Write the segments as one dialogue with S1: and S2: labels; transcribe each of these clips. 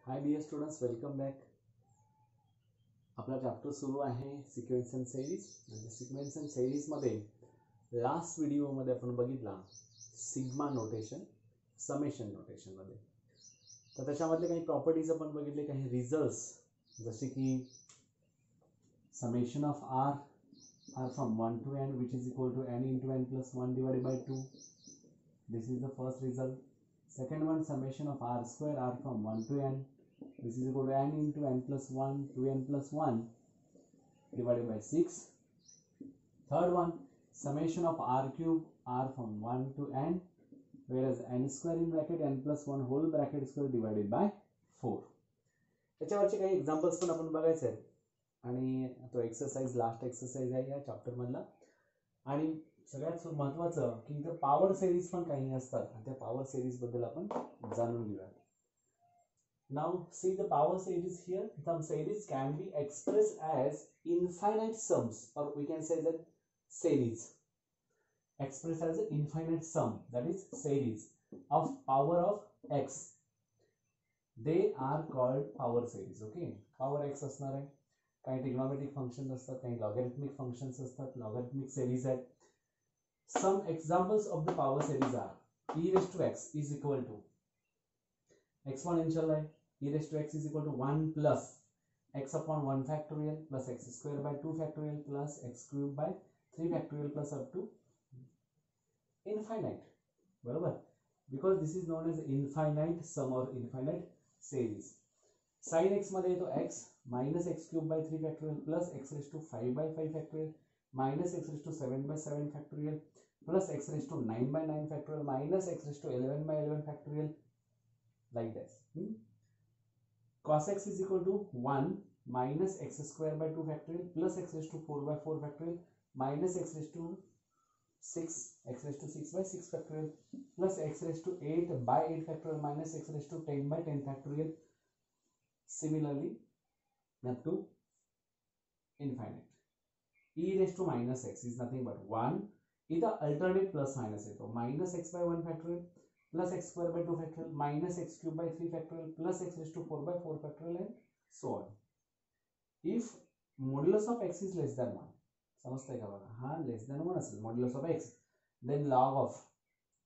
S1: हाय dear students, welcome back. आपला chapter सुरू आहे सिक्वेन्स अँड सिरीज. आणि सिक्वेन्स अँड सिरीजमध्ये लास्ट व्हिडिओमध्ये आपण बघितला सिग्मा नोटेशन, समेशन नोटेशनमध्ये. तर त्याच्यामधले काही प्रॉपर्टीज आपण बघितले, काही रिझल्ट्स, जसे की summation of r from 1 to n which is equal to n into n plus 1 divided by 2. This is the first result. Second one, summation of r square r from 1 to n. This is equal to n into n plus 1 to n plus 1 divided by 6. Third one, summation of r cube r from 1 to n, whereas n square in bracket n plus 1 whole bracket square divided by 4. याच्यावरचे काही examples पण आपण बघायचे आहेत. आणि तो exercise last exercise आहे या chapter मधला. आणि सगळ्यात महत्त्वाचं की इथं पॉवर सिरीज पण काही असतात, आणि त्या पॉवर सिरीज बद्दल आपण जाणून घेऊया. Now see the power series here. Some series can be expressed as infinite sums, or we can say that series expressed as an infinite sum, that is series of power of x. They are called power series. Okay, power x असणार आहे. काही trigonometric functions असतात, काही logarithmic functions असतात, logarithmic series आहेत. Some examples of the power series are e raised to x is equal to exponential है, e raised to x is equal to 1 plus x upon 1 factorial plus x square by 2 factorial plus x cube by 3 factorial plus up to infinite. बरोबर, because this is known as infinite sum or infinite series. sin x मध्ये येतो x minus x cube by 3 factorial plus x raised to 5 by 5 factorial minus x raised to 7 by 7 factorial plus x raised to 9 by 9 factorial minus x raised to 11 by 11 factorial, like this. Cos x is equal to 1 minus x square by 2 factorial plus x raised to 4 by 4 factorial minus x raised to 6 by 6 factorial plus x raised to 8 by 8 factorial minus x raised to 10 by 10 factorial. Similarly up to infinite. E raised to minus x is nothing but 1. Either alternate plus minus है, तो minus x by 1 factorial plus x square by 2 factorial minus x cube by 3 factorial plus x raised to 4 by 4 factorial and so on. If modulus of x is less than 1, समजते का बघा, हा less than 1 असेल modulus of x, then log of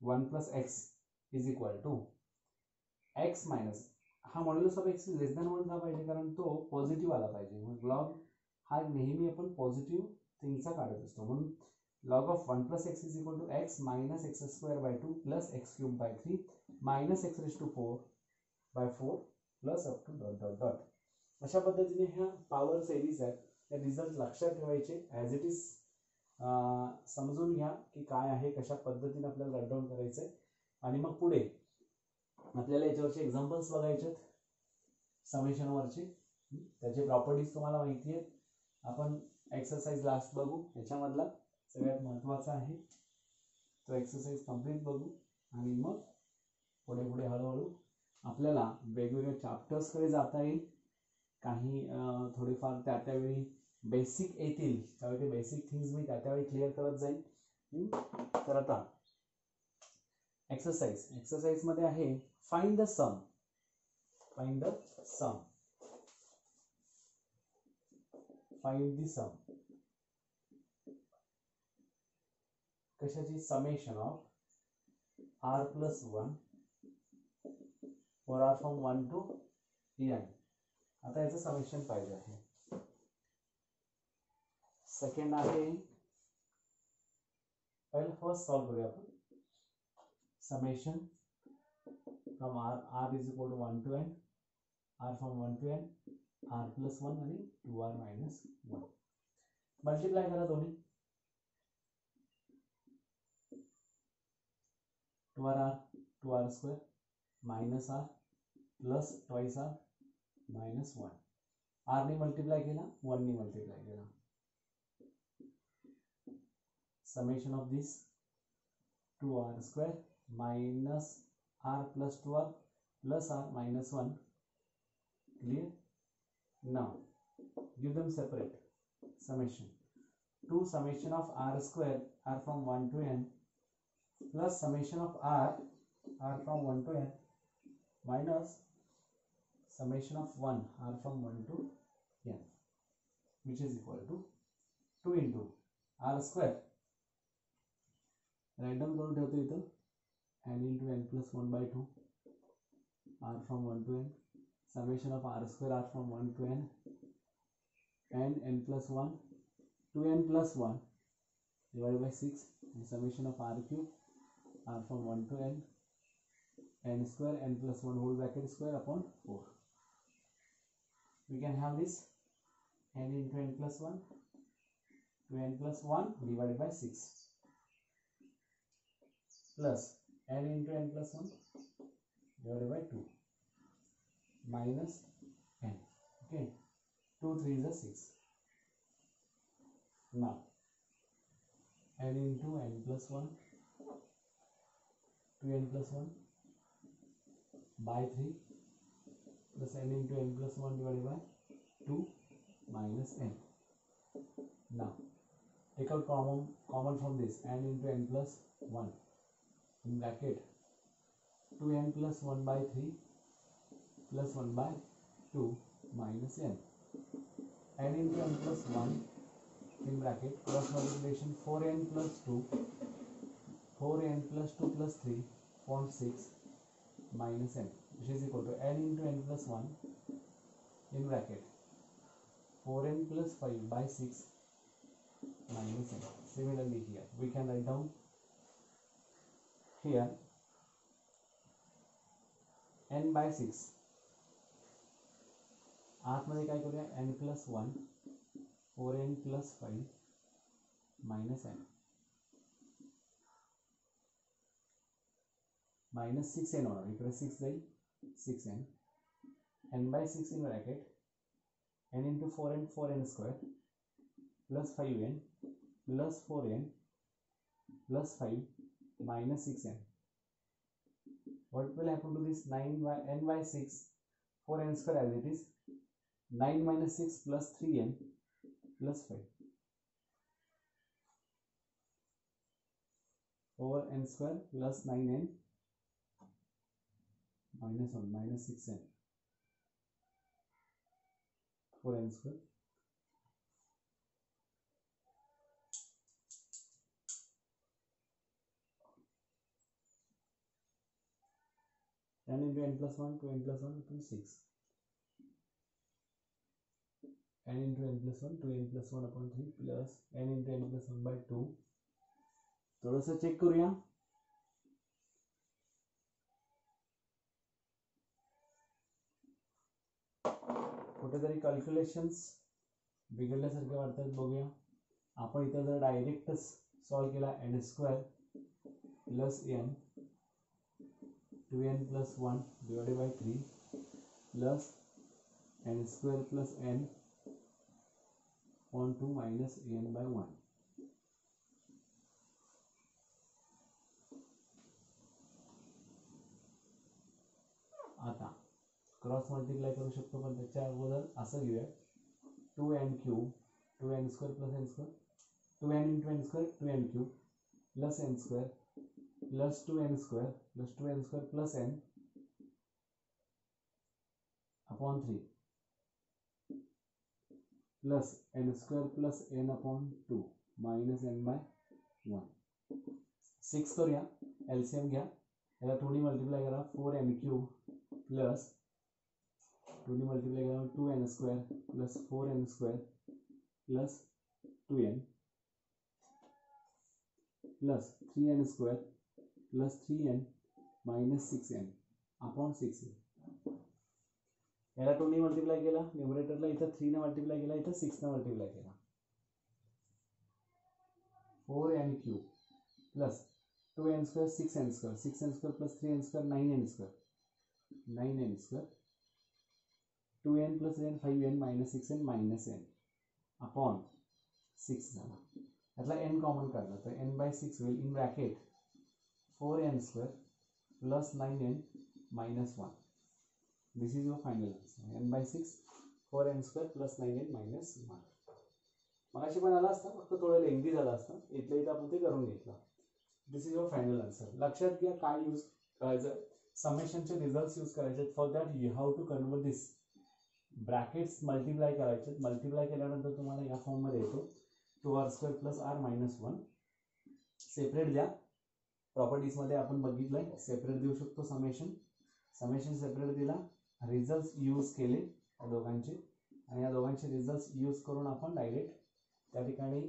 S1: 1 plus x is equal to x minus, हा modulus of x is less than 1 का पाहिजे, कारण तो पॉझिटिव्ह आला पाहिजे. मग log हा नेहमी आपण पॉझिटिव्ह थिंगचा काढत असतो, म्हणून log of 1 plus x is equal to x minus x square by 2 plus x cube by 3 minus x raised to 4 by 4 plus up to dot dot dot. अशा पद्धतीने ह्या पॉवर सिरीज आहेत. हे रिझल्ट लक्षात ठेवायचे, as it is समजून घ्या की काय आहे, कशा पद्धतीने आपल्याला राईट डाऊन करायचंय. आणि मग पुढे आपल्याला याच्यावरचे एक्झाम्पल्स बघायचे, समेशनवरचे, त्याचे प्रॉपर्टीज तुम्हाला माहिती आहेत. आपण एक्सरसाइज लास्ट बघू, याच्यामधला सगळ्यात महत्त्वाचा आहे तो एक्सरसाइज कंप्लीट बघू, आणि मग पुढे पुढे हळूहळू आपल्याला वेगवेगळ्या चॅप्टर्सकडे जाता येईल. काही थोडेफार त्यावेळी बेसिक येतील, त्यावेळी ते बेसिक थिंग्स मी त्यावेळी क्लिअर करत जाईल. तर आता एक्सरसाइज मध्ये आहे find the sum. Find the sum. Find the sum कशाची? Summation of r plus 1 or r from 1 to n. आता याचं समेशन पाहिजे आहे. सेकंड आहे, पहिले फर्स्ट सॉल्व करूया आपण. Summation from r is equal to 1 to n, r from 1 to n, r plus 1 आणि 2r minus 1. मल्टिप्लाय करा दोन्ही. 2r square minus r plus twice r minus 1. r ने मल्टिप्लाय केला, 1 ने मल्टिप्लाय केला. Summation of this 2r square minus r plus 2r plus r minus 1. Clear? Now give them separate. Summation 2 summation of r square r from 1 to n plus summation of r from 1 to n minus summation of 1 r from 1 to n, which is equal to 2 into r square. Write down करून ठेवतो इथं n into n plus 1 by 2 r from 1 to n, summation of r square r from 1 to n, n plus 1, 2n plus 1 divided by 6, and summation of r cube r from 1 to n square n plus 1 whole bracket square upon 4. We can have this n into n plus 1 to n plus 1 divided by 6 plus n into n plus 1 divided by 2 minus n. Okay, 2 3 is a 6. Now n into n plus 1 to n plus 1 by 3 plus n into n plus 1 divided by 2 minus n. Now take out common from this, n into n plus 1 in bracket 2n plus 1 by 3 plus 1 by 2 minus n. n into n plus 1 in bracket cross multiplication 4n plus 2 4n plus 2 plus 3 upon 6 minus n, which is equal to n into n plus 1 in bracket 4n plus 5 by 6 minus n. Similarly here we can write down here n by 6 आतमध्ये काय करूया n plus 1 4n plus 5 minus n minus 6n होणार, इकडे 6 जाईल 6n, n by 6 in bracket n into 4n 4n square plus 5n plus 4n plus 5 minus 6n. What will happen to this 9 by n by 6 4n square as it is, 9 minus 6 plus 3n plus 5 over n square plus 9n minus 1 minus 6n 4n square n into n plus 1 to n plus 1 to 6 n into n plus 1 to n plus 1 upon 3 plus n into n plus 1 by 2. थोडंसं check करूया. कुठेतरी calculations बिघडल्यासारखे वाटतात, बघूया. आपण इथं जर direct solve केला n square plus n 2n plus 1 divided by 3 plus n square plus n on 2 minus n by 1. आता क्रॉस मल्टिप्लाय करू शकतो, पण त्याच्या अगोदर असं घेऊया 2n cube 2n square plus n square 2n into n square 2n cube plus n square plus 2n square plus 2n square plus n upon 3 plus n square plus n upon 2 minus n by 1. 6 करूया, LCM घ्या, याला 2 multiply करा 4n cube plus 2 multiply करा 2n square plus 4n square plus 2n plus 3n square plus 3n minus 6n upon 6n. याला 2 ने multiply केला, न्यूमरेटरला इथं 3 ने मल्टिप्लाय केला, इथं 6 ने मल्टिप्लाय केला. 4n cube plus 2n square 6n square 6n square plus 3n square 9n square 9n square 2n plus n 5n minus 6n minus n upon 6 झाला. यातला n कॉमन काढला तर n by 6 होईल in bracket 4n square plus 9n minus 1. This is your final answer. n by 6 4n square plus 9n minus 1. मगाशी पण आला असता, फक्त थोडं लेंथी झाला असता, इथल्या इथं आपण ते करून घेतलं. This is your final answer. लक्षात घ्या काय यूज करायचं. समेशनचे रिझल्ट यूज करायचे. For that you have to convert this brackets multiply करायचे. मल्टिप्लाय केल्यानंतर तुम्हाला या फॉर्म मध्ये येतो 2r² + r - 1. सेपरेट द्या. प्रॉपर्टीज मध्ये आपण बघितलंय सेपरेट देऊ शकतो. समेशन सेपरेट दिला. रिझल्ट यूज केले या दोघांचे आणि या दोघांचे रिझल्ट यूज करून आपण डायरेक्ट त्या ठिकाणी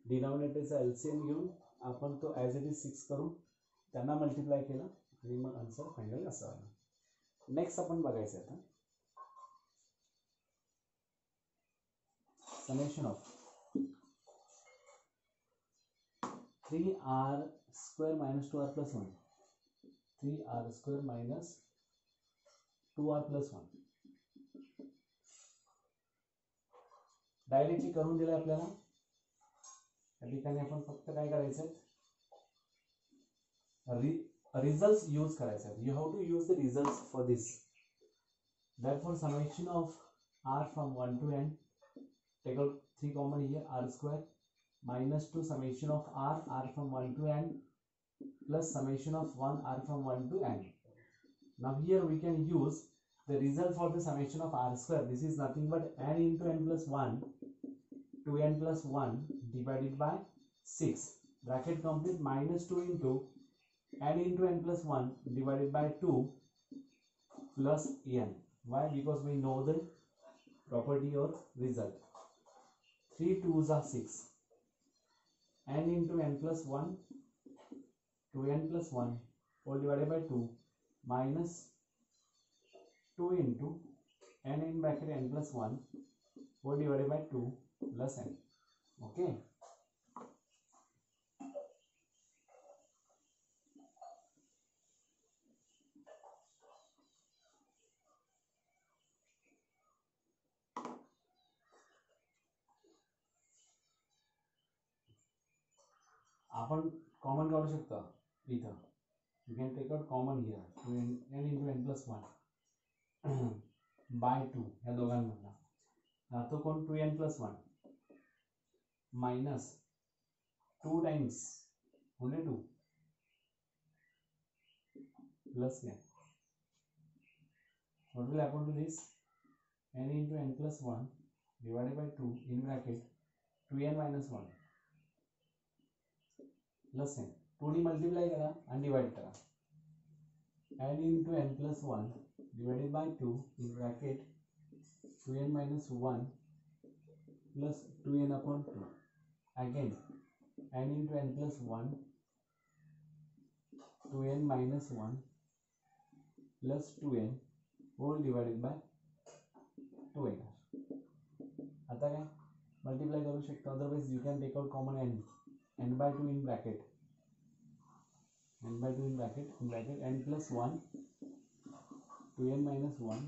S1: डिनॉमिनेटरचा एलसीएम घेऊन आपण तो ॲज इट इज 6 करून त्यांना मल्टिप्लाय केला आणि मग आन्सर फायनल असं आलं. नेक्स्ट आपण बघायचं आता summation of 3r² - 2r + 1 3r² - 2r + 1 directly करून दिले आपल्याला. या ठिकाणी आपण फक्त काय करायचं रिझल्ट यूज करायचे. You have to use the result for this. therefore summation of r from 1 to n, take out 3 common here, r² minus 2 summation of r from 1 to n plus summation of 1 r from 1 to n. Now here we can use the result for the summation of r². This is nothing but n into n plus 1 to n plus 1 divided by 6 bracket complete minus 2 into n into n plus 1 divided by 2 plus n. Why? Because we know the property or result. 3 2s are 6. n into n plus 1 to n plus 1 all divided by 2 minus 2 into n in bracket n plus 1 all divided by 2 plus n. Okay. आपण common काढू शकता इथं. You can take out common here n into n plus 1 by 2 या दोघांमधला राहतो कोण 2n plus 1 minus 2 times only 2 plus n. What will happen to this? n into n plus 1 divided by 2 in bracket 2n minus 1 plus n. 2d multiply करा आणि divide करा. n into n plus 1 divided by 2 in bracket 2n minus 1 plus 2n upon 2. Again n into n plus 1 2n minus 1 plus 2n whole divided by 2n. आता काय multiply करू शकतो. Otherwise you can take out common n by 2 in bracket n plus 1 2n minus 1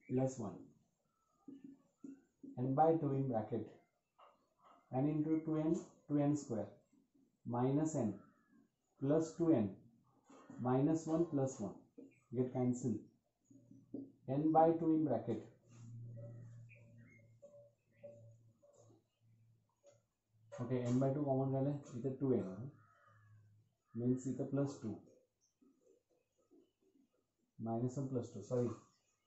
S1: plus 1 n by 2 in bracket n into 2n square minus n plus 2n minus 1 plus 1 get cancelled. n by 2 in bracket okay n by 2 common झाले. इथे 2n means इथे plus 2 minus 1 plus 2 sorry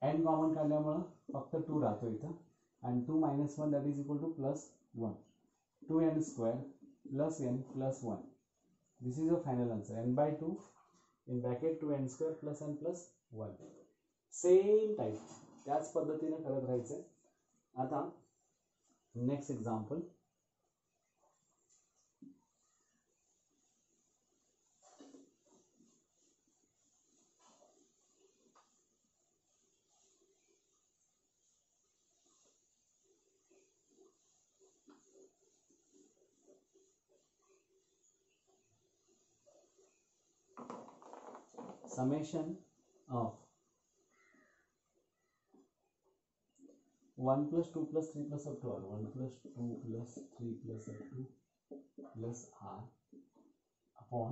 S1: n common काढल्यामुळे फक्त 2 राहतो इथं and 2 minus 1 that is equal to plus 1. 2n square plus n plus 1. This is your final answer. n by 2 in bracket 2n square plus n plus 1. Same type त्याच पद्धतीने करत राहायचं. आता next example summation of 1 plus 2 plus 3 plus up to r 1 plus 2 plus 3 plus up to plus r upon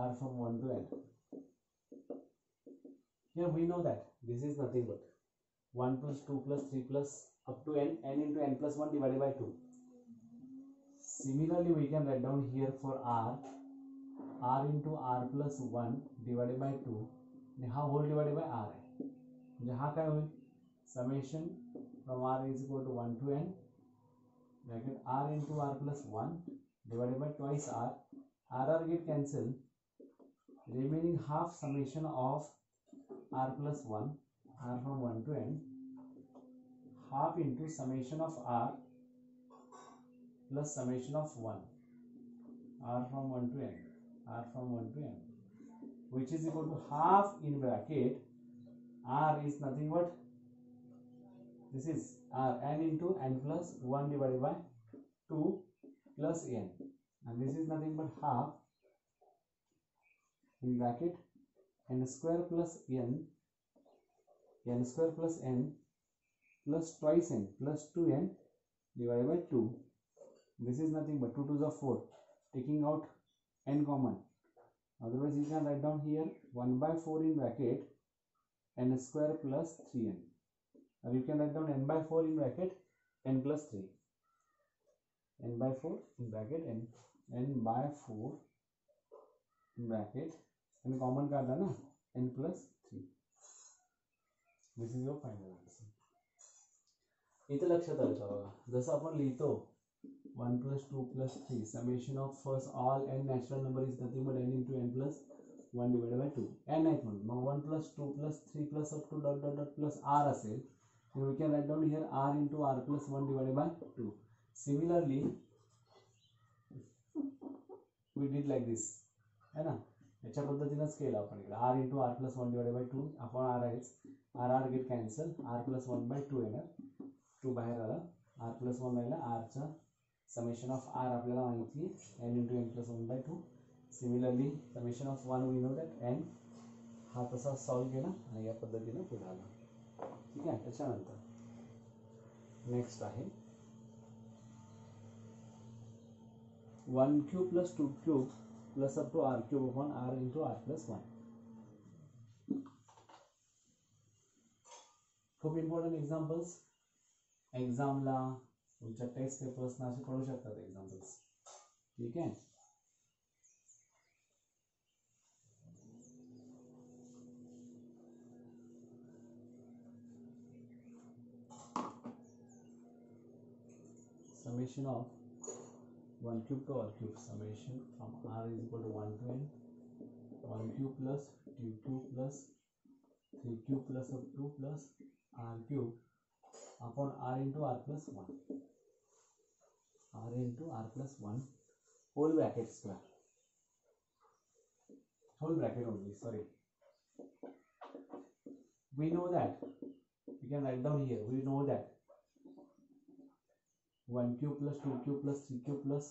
S1: r from 1 to n. Here we know that this is nothing but 1 plus 2 plus 3 plus up to n into n plus 1 divided by 2. Similarly we can write down here for r r into r plus 1 divided by 2 आणि हा whole divided by r आहे म्हणजे हा काय होईल summation from r is equal to 1 to n bracket r into r plus 1 divided by twice r get cancel remaining half summation of r plus 1 r from 1 to n half into summation of r plus summation of 1 r from 1 to n r from 1 to n which is equal to half in bracket r is nothing but this is r n into n plus 1 divided by 2 plus n and this is nothing but half in bracket n square plus n square plus n plus twice n plus 2n divided by 2. This is nothing but 2 to the 4, taking out n common. Otherwise you can write down here 1 by 4 in bracket n square plus 3n. Or you can write down n by 4 in bracket n plus 3. n by 4 in bracket n by 4 in bracket n common काढला ना n plus 3. This is your final answer. इथे लक्षात आलं बघा जसं आपण लिहितो 1 plus 2 plus 3 summation of first all n natural number is nothing but n into n plus 1 divided by 2 n आहेत म्हणून मग 1 plus 2 plus 3 plus up to dot dot dot plus r असेल then we can write down here r into r plus 1 divided by 2. Similarly we did like this है ना याच्या पद्धतीनेच केलं आपण इकडे r into r plus 1 divided by 2 आपण r आहेच r get cancel r plus 1 by 2 येणार 2 बाहेर आला r plus 1 राहिला r चा summation of r आपल्याला माहिती आहे n into n plus 1 by 2. Similarly summation of 1 we know that n हा तसा सॉल्व केला आणि या पद्धतीने पुढे आला ठीक आहे. त्याच्यानंतर नेक्स्ट आहे 1 cube plus 2 cube plus up to r cube upon r into r plus 1. खूप इम्पॉर्टंट एक्झाम्पल्स एक्झामला तुमच्या टेस्ट पेपर्सना असे पडू शकतात एक्झाम्पल्स ठीक आहे. summation of 1 cube to r cube summation from r is equal to 1 to n 1 cube plus 2 cube plus 3 cube plus up 2 plus r cube upon r into r plus 1 r into r plus 1 whole bracket square whole bracket only sorry we know that we can write down here we know that 1 cube plus 2 cube plus 3 cube plus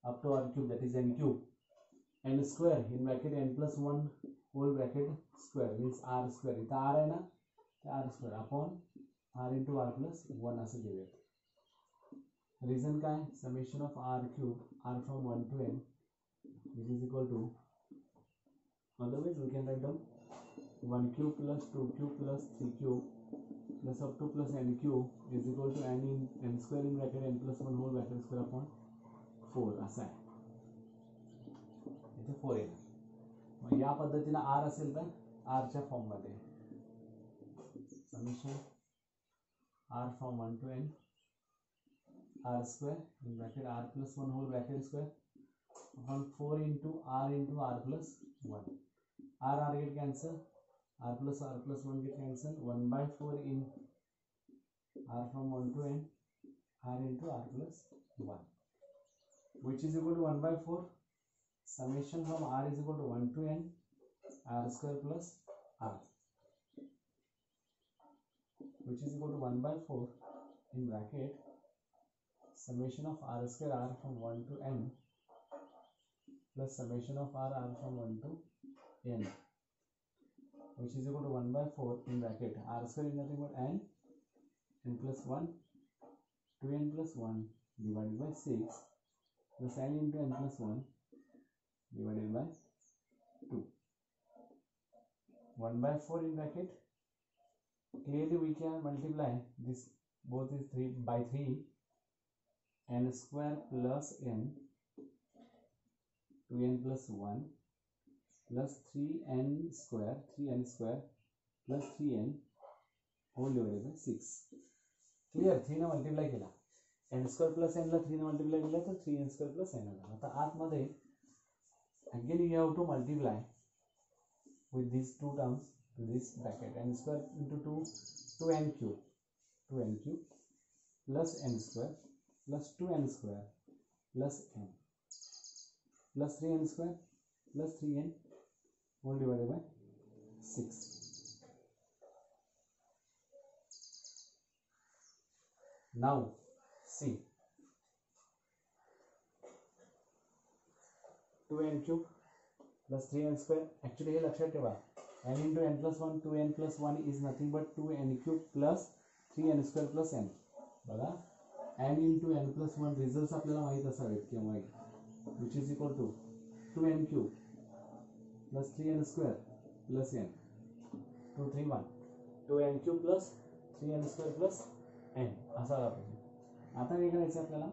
S1: up to r cube that is n cube n square in bracket n plus 1 whole bracket square means r square इथं r आहे ना r square upon r into r plus 1 असं घेऊयात. Reason काय summation of r cube r from 1 to n which is equal to otherwise we can write down 1 cube plus 2 cube plus 3 cube plus up to plus n cube is equal to n in n square in bracket n plus 1 whole bracket square upon 4 असं आहे. इथे 4 येणार मग या पद्धतीने r असेल तर r च्या form मध्ये summation r from 1 to n r square in bracket r plus 1 whole bracket square upon 4 into r plus 1 r get cancel r plus 1 get cancel 1 by 4 in r from 1 to n r into r plus 1 which is equal to 1 by 4 summation from r is equal to 1 to n r square plus r which is equal to 1 by 4 in bracket summation of r square r from 1 to n plus summation of r from 1 to n which is equal to 1 by 4 in bracket r square is nothing but n plus 1 2n plus 1 divided by 6 plus n into n plus 1 divided by 2 1 by 4 in bracket clearly we can multiply this both is 3 by 3 n square plus n 2n plus 1 plus 3n square plus 3n whole divided by 6. Clear. 3 ने multiply केला, n square plus n ला 3 ने multiply केला तर 3n square plus n आला. आता आतमध्ये again you have to multiply with these two terms to this bracket. n square into 2n cube plus n square plus 2n square plus n plus 3n square plus 3n whole divided by 6. Now see 2n cube plus 3n square. Actually हे लक्षात ठेवा, n into n plus 1 2n plus 1 is nothing but 2n cube plus 3n square plus n. बघा n into n plus 1 result आपल्याला माहित असावेत किंवा which is equal to 2n cube plus 3n square plus n. 2 3 1 2n cube plus 3n square plus n असा आला पाहिजे. आता काय करायचं आपल्याला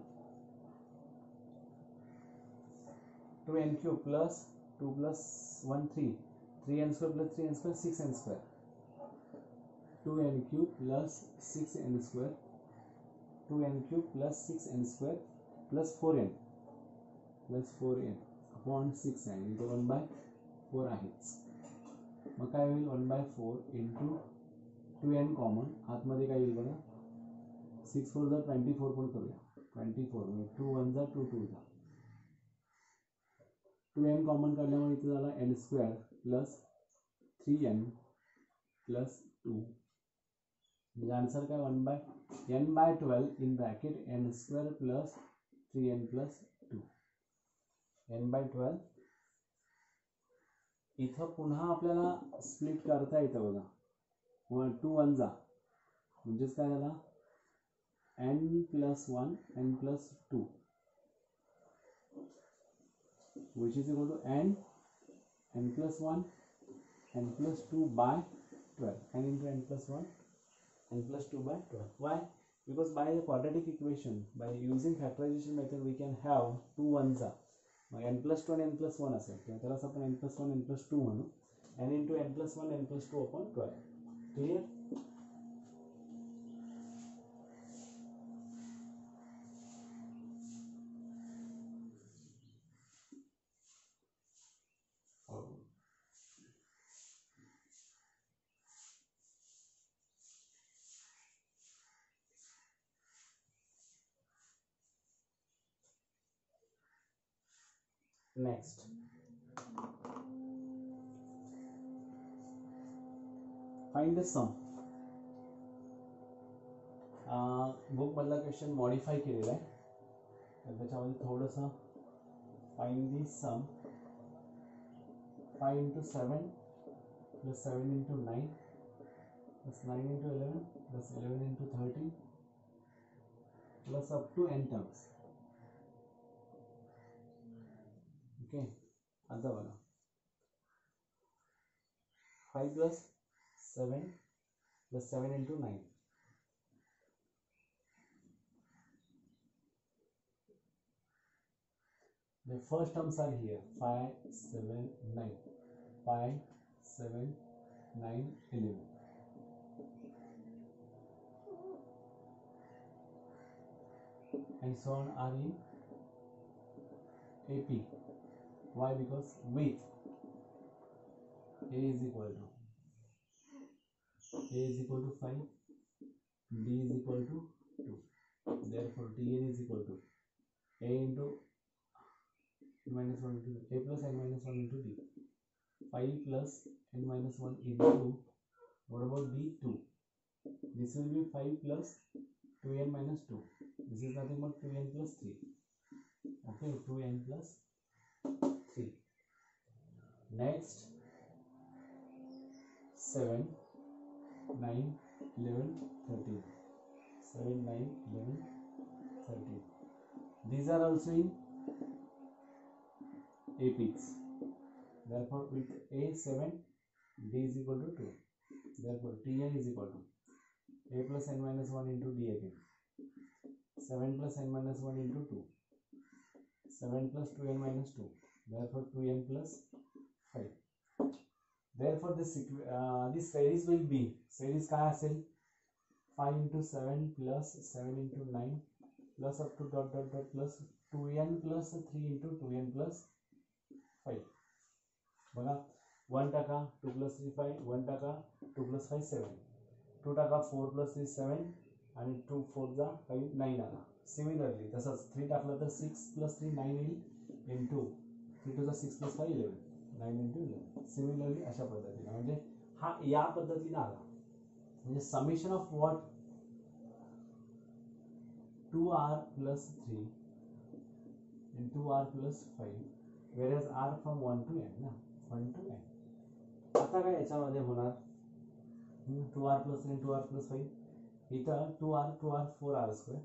S1: 2n cube plus 2 plus 1 3n square plus 3n square 6n square 2n cube plus 6n square 2n cube plus 6n square plus 4n upon 6 आहे इथे 1/4 आहेच. मग काय होईल 1/4 into 2n कॉमन आतमध्ये काय येईल बघा 6 4 जा 24 पण करूया 24 म्हणजे 2 1 जा 2 2 जा 2n कॉमन काढल्यामुळे इथे झाला n square plus 3n plus 2 म्हणजे आन्सर काय 1/n/12 in bracket n square plus 3n plus 2 n/12. इथं पुन्हा आपल्याला स्प्लिट करता येतं बघा 2 1 जा म्हणजेच काय झाला n plus 1 n plus 2 which is equal to n plus 1 n plus 2 by 12. n into n plus 1 n plus 2 by 12. Why? Because by the quadratic equation, by using factorization method, we can have 2 1s. n plus 2 and n plus 1 असेल किंवा त्यालाच आपण n plus 1 n plus 2 म्हणू. n into n plus 1 n plus 2 upon 12. Clear? Next, find the sum. Book मधला question modify केलेला आहे तर त्याच्यामध्ये थोडंसं find the some 5 into 7 plus 7 into 9 plus 9 into 11 plus 11 into 13 plus up to n terms. Okay, आता बघा 5 plus 7 plus 7 into 9. The first terms are here 5 7 9 5 7 9 11. And so on are in AP. Why? Because with A is equal to 5, B is equal to 2. Therefore, Tn is equal to A into n minus 1 into A plus n minus 1 into D. 5 plus n minus 1 into, what about D? 2. This will be 5 plus 2n minus 2. This is nothing but 2n plus 3. Okay, 2n plus 3. Next, 7, 9, 11, 13. 7, 9, 11, 13. These are also in APs. Therefore, with A7, D is equal to 2. Therefore, Tn is equal to A plus n minus 1 into D again. 7 plus n minus 1 into 2. 7 plus 2n minus 2. Therefore, 2n plus 5. Therefore this series will be, series काय असेल 5 into 7 plus 7 into 9 plus up to dot dot dot plus 2n plus 3 into 2n plus 5 बघा 1% 2 plus 3 5 1% 2 plus 5 7 2% 4 plus 3 7 आणि 2 4 जा 5 9 आला. Similarly तसंच 3 टाकलं तर 6 plus 3 9 येईल into 3 to 6 plus 5 11 9 into 11. Similarly अशा पद्धतीने म्हणजे हा या पद्धतीने आला म्हणजे summation of what 2r plus 3 into r plus 5 whereas r from 1 to n ना 1 to n. आता काय याच्यामध्ये होणार 2r plus 3 2r plus 5 इथं 2r 4r square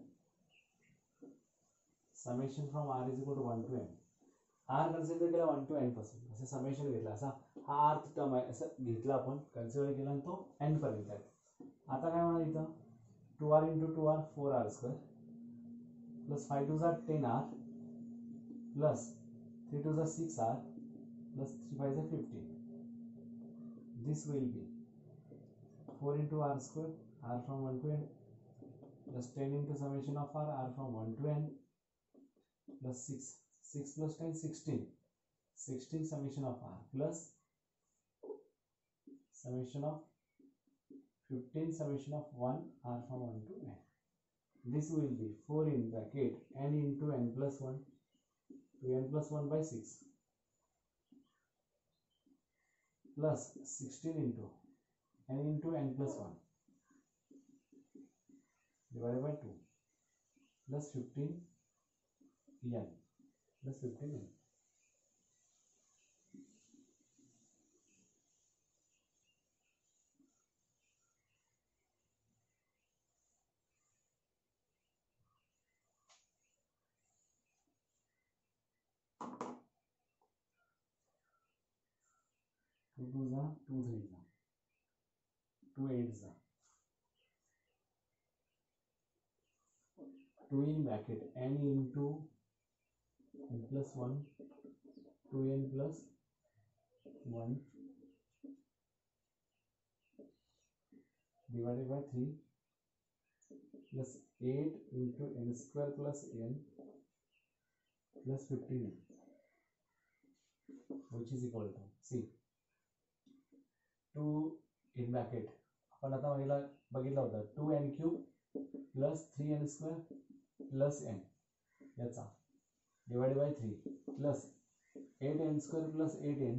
S1: summation from r is equal to 1 to n. r consider केला 1 to n पासून असं summation घेतला असा हा r टर्म आहे असं घेतला आपण कन्सिडर केला आणि तो n पर्यंत आहे. आता काय होणार इथं 2r into 2r 4r square plus 5 to 10r plus 3 to 6r plus 3 5 15. This will be 4 into r square r from 1 to n plus 10 into summation of r from 1 to n plus 6 plus 10 16 summation of r plus summation of 15 summation of 1 r from 1 to n. This will be 4 in bracket n into n plus 1 to n plus 1 by 6 plus 16 into n into n plus 1 divided by 2 plus 15 n plus 15 n. Two twos are 2 threes are 2 eights are 2 in bracket n into n plus 1 2n plus 1 divided by 3 plus 8 into n square plus n plus 15n which is equal to see 2 in bracket आपण आता पहिला बघितला होता 2n cube plus 3n square plus n याचा divided by 3 plus 8n square plus 8n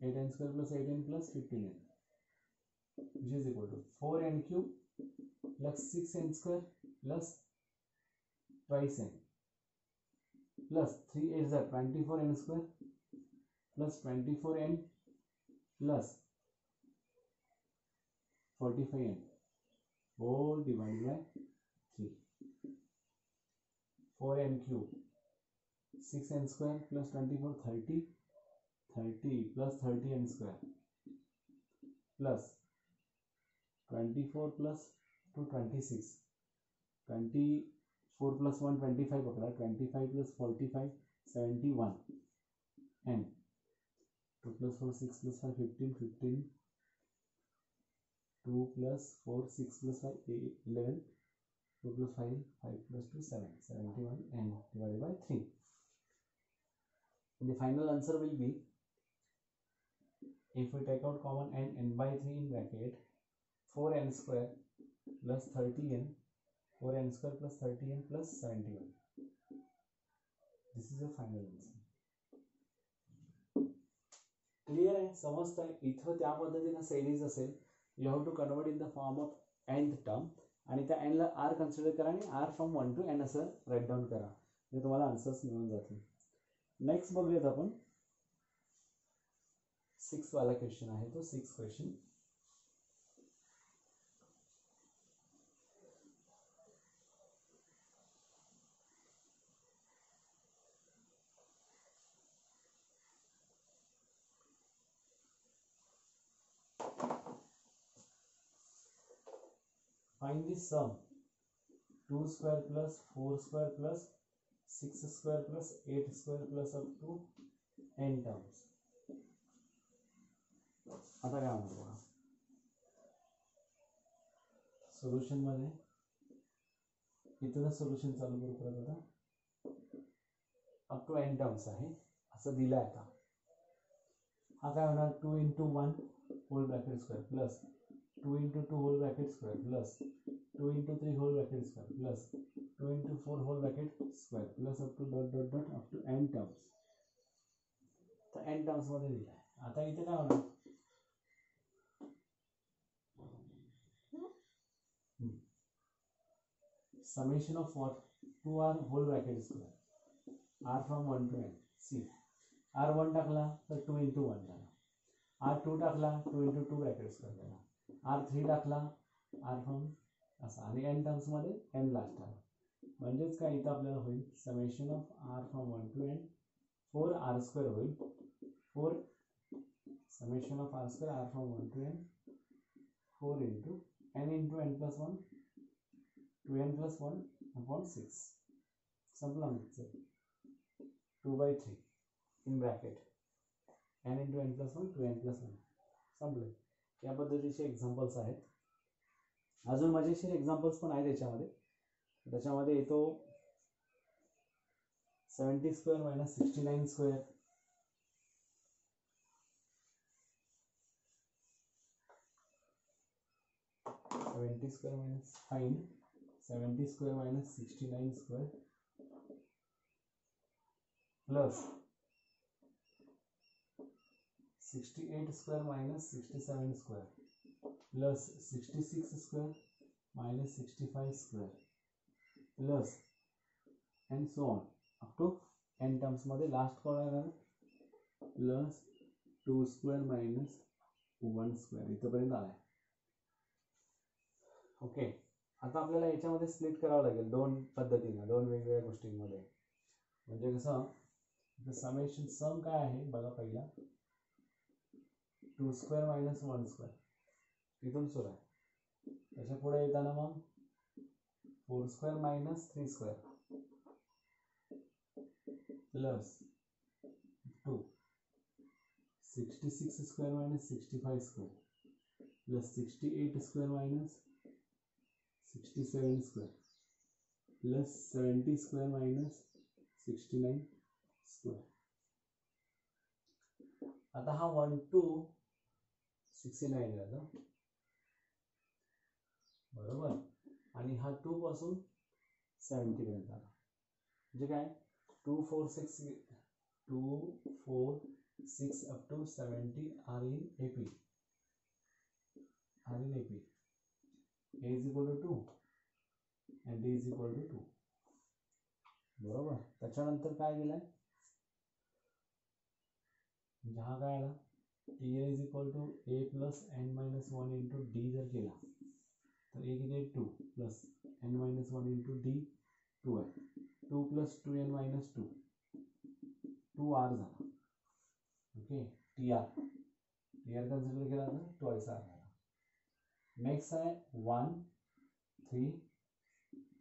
S1: 8n square plus 8n plus 15n which is equal to 4n cube plus 6n square plus twice n plus 3 8s are 24n square plus 24n plus 45n whole divided by 3 4n cube 6n square plus 24 30 plus 30n square plus 24 plus 2 26 24 plus 1 25 पकड़ा 25 plus 45 71 and 2 plus 4 6 plus 5 15 2 plus 4 6 plus 5 11 2 plus 5 5 plus 2 7 71 and divided by 3. The final answer will be if we take out common n by 3 in bracket 4n square plus 30n 4n square plus 30n plus 71. This is the final answer. Clear आहे समजतंय इथं त्या पद्धतीने series असेल you have to convert in the form of nth term आणि त्या n ला r consider करा आणि r फ्रॉम 1 to n असं राईट डाऊन करा म्हणजे तुम्हाला आन्सर्स मिळून जातील. नेक्स्ट बघूयात आपण 6 वाला क्वेश्चन आहे तो 6 question find the sum 2 square plus 4 square plus 6 square plus 8 square plus up to n terms. आता काय होणार बघा, सोल्युशन मध्ये इथूनच सोल्युशन चालू करू परत. आता अप टू एन टर्म्स आहे असं दिलं आहे. आता हा काय होणार, 2 × 1 whole bracket square plus 2 × 2 whole bracket square plus 2 × 3 whole bracket square plus 2 × 4 whole bracket square plus up to dot dot dot up to n terms. तर एन टर्म्स मध्ये दिलं आहे. आता इथे काय होणार, summation of what, 2r whole bracket square r from 1 to n. see r1 टाकला तर 2 × 1 झाला, r2 टाकला 2 × 2 ब्रॅकेट स्क्वेअर झाला, r3 टाकला r from असा, आणि n टर्म्स मध्ये n लास्ट आला. म्हणजेच काय इथं आपल्याला होईल summation of r from 1 to n 4r² होईल. 4 summation of r² r from 1 to n 4 × n × n plus 1 2n plus 1 upon 6. संपला mixer 2/3 in bracket n × n plus 1 2n plus 1 संपले. या पद्धतीचे एक्झाम्पल्स आहेत. अजून मजेशीर एक्झाम्पल्स पण आहेत याच्यामध्ये. त्याच्यामध्ये येतो 70² - 69², 70² - find 70² - 69² plus 68² - 67² plus 66² - 65² plus and so on up to n terms मध्ये लास्ट कोण येणार प्लस 2² - 1² इथपर्यंत आलाय. ओके, आता आपल्याला याच्यामध्ये स्प्लिट करावं लागेल दोन पद्धतीने, दोन वेगवेगळ्या गोष्टींमध्ये. म्हणजे कसं, समेशन सम काय आहे बघा, पहिला 2² - 1² तिथून सुरू आहे. त्याच्या पुढे येताना मग 4² - 3² प्लस 2 66² - 65² प्लस 68² - 67² प्लस 70² - 69². आता हा 1 to 69 झाला बरोबर, आणि हा 2 पासून 70 पर्यंत आला. म्हणजे काय 2 4 6 up to 70 are in AP. A is equal to 2 and D is equal to 2 बरोबर. त्याच्यानंतर काय दिलाय, म्हणजे हा काय आला TA is equal to A plus n minus 1 into D जर केला तर A किती 2 plus n minus 1 into D 2 आहे. 2 plus 2n minus 2 2r झाला. ओके, TR कन्सिडर केला तर ट्वाइस r झाला. नेक्स्ट आहे 1 3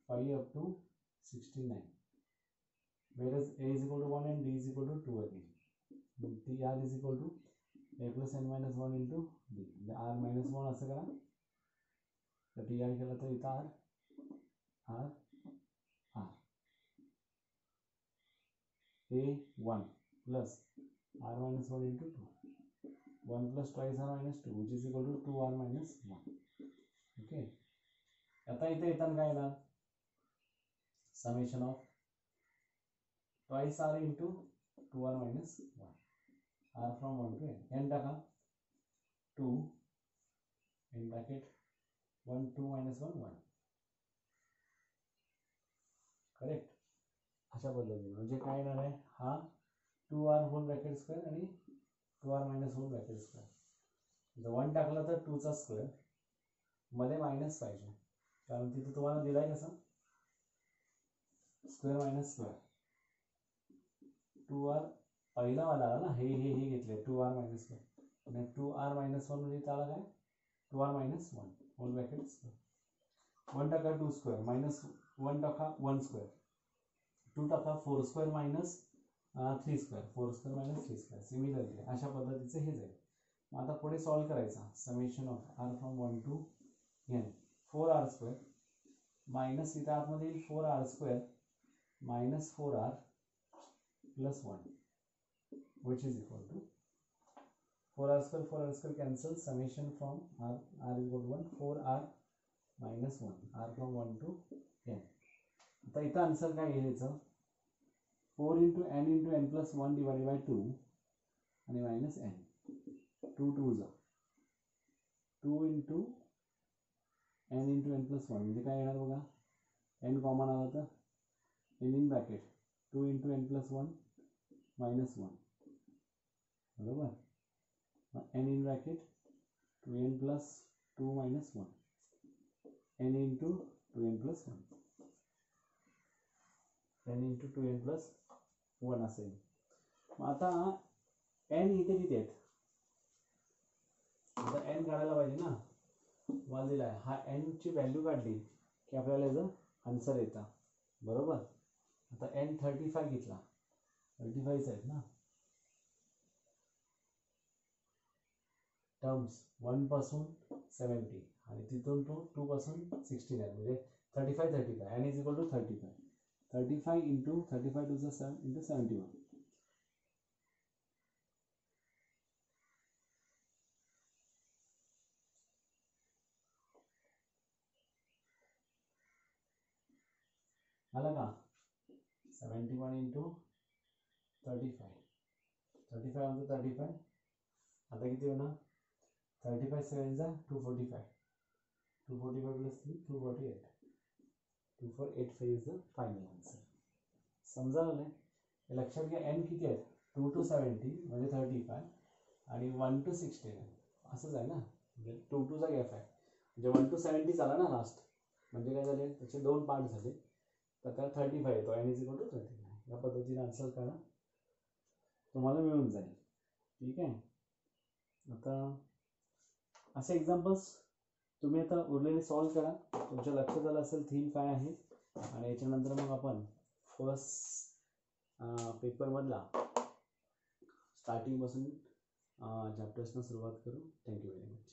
S1: 5 up to 69 whereas A is equal to 1 and D is equal to 2 again. TR is equal to A plus n minus 1 into D. R minus 1 असं करा तर TR केला तर इथं R A 1 plus R minus 1 into 2 1 plus twice R minus 2 which is equal to 2R minus 1. Okay, आता इथे येताना काय येणार summation of twice R into 2R minus 1 R from 1 to n टाका 2 in bracket 1 2 minus 1 1 करेक्ट. अशा पद्धतीने म्हणजे काय येणार आहे हा 2R होल ब्रॅकेट स्क्वेअर आणि 2R minus whole bracket square. जर 1 टाकला तर 2 चा स्क्वेअर मध्ये मायनस पाहिजे कारण तिथे तुम्हाला दिलाय कसं स्क्वेअर मायनस स्क्वेअर. 2R पहिला वाला आला ना, हे घेतले 2R मायनस 1 आणि 2R मायनस 1 म्हणजे त्याला काय 2R minus 1 whole bracket square. 1 टाका 2 स्क्वेअर मायनस 1 टाका 1 स्क्वेअर 2 टाका 4 square minus 3 square 4 square minus 3 square. Similarly अशा पद्धतीचे हे जाईल. मग आता पुढे सॉल्व करायचा. Summation of r from 1 to n 4r² minus इथे आतमध्ये येईल 4r² minus 4r plus 1 which is equal to 4r² cancel. Summation from r is equal to 1 4r minus 1 r from 1 to n. आता इथं answer काय येईल याचं 4 into n plus 1 divided by 2 आणि minus n 2 2 जा 2 into n plus 1 म्हणजे काय येणार बघा n कॉमन आला तर n in bracket 2 into n plus 1 minus 1 बरोबर. n in bracket 2n plus 2 minus 1 n into 2n plus 1 n into 2n plus 1 असेल. मग आता n इथे किती आहेत आता n काढायला पाहिजे ना. मला दिला आहे हा n ची व्हॅल्यू काढली की आपल्याला याचं आन्सर येतं बरोबर. आता n 35 घेतला 35 आहेत ना टर्म्स 1 पासून 70 आणि तिथून तो 2 पासून 16 आहे म्हणजे 35 n is equal to 35 into 35 to 7 into 71 आला का 71 इंटू 35 into 35 आता किती होणार 35 7 जा 245 plus 3 248 2485 is the final answer. समजावलं हे लक्षात घ्या. n किती आहेत 2 to 70 म्हणजे 35 आणि 1 to 16 असंच आहे ना म्हणजे 2 to चा गॅप आहे म्हणजे 1 to 70 झाला ना लास्ट म्हणजे काय झाले त्याचे दोन पार्ट झाले तर त्या 35 येतो n इज इक्वल टू 35 या पद्धतीने आन्सर काढा तुम्हाला मिळून जाईल. ठीक आहे. आता असे एक्झाम्पल्स तुम्ही आता उरलेले सॉल्व करा. तुमच्या लक्षात आलं असेल थीम काय आहे आणि याच्यानंतर मग आपण फर्स्ट पेपरमधला स्टार्टिंगपासून चॅप्टर्सना सुरुवात करू. Thank you very much.